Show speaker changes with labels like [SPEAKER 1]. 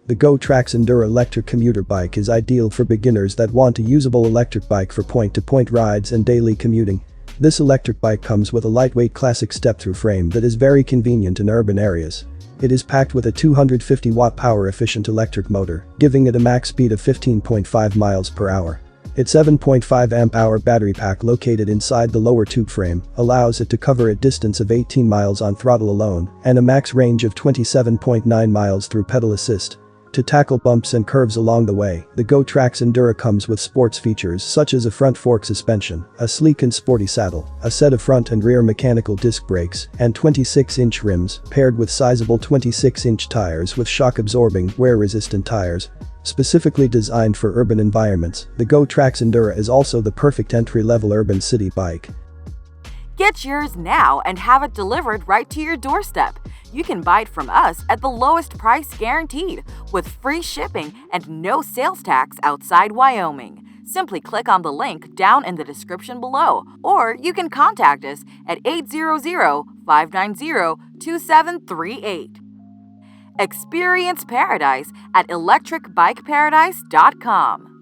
[SPEAKER 1] The GoTrax Endura Electric Commuter Bike is ideal for beginners that want a usable electric bike for point-to-point rides and daily commuting. This electric bike comes with a lightweight classic step-through frame that is very convenient in urban areas. It is packed with a 250-watt power-efficient electric motor, giving it a max speed of 15.5 miles per hour. Its 7.5 amp-hour battery pack located inside the lower tube frame allows it to cover a distance of 18 miles on throttle alone and a max range of 27.9 miles through pedal assist. To tackle bumps and curves along the way, the GoTrax Endura comes with sports features such as a front fork suspension, a sleek and sporty saddle, a set of front and rear mechanical disc brakes, and 26-inch rims, paired with sizable 26-inch tires with shock-absorbing, wear-resistant tires. Specifically designed for urban environments, the GoTrax Endura is also the perfect entry-level urban city bike.
[SPEAKER 2] Get yours now and have it delivered right to your doorstep. You can buy it from us at the lowest price guaranteed, with free shipping and no sales tax outside Wyoming. Simply click on the link down in the description below, or you can contact us at 800-590-2738. Experience paradise at electricbikeparadise.com.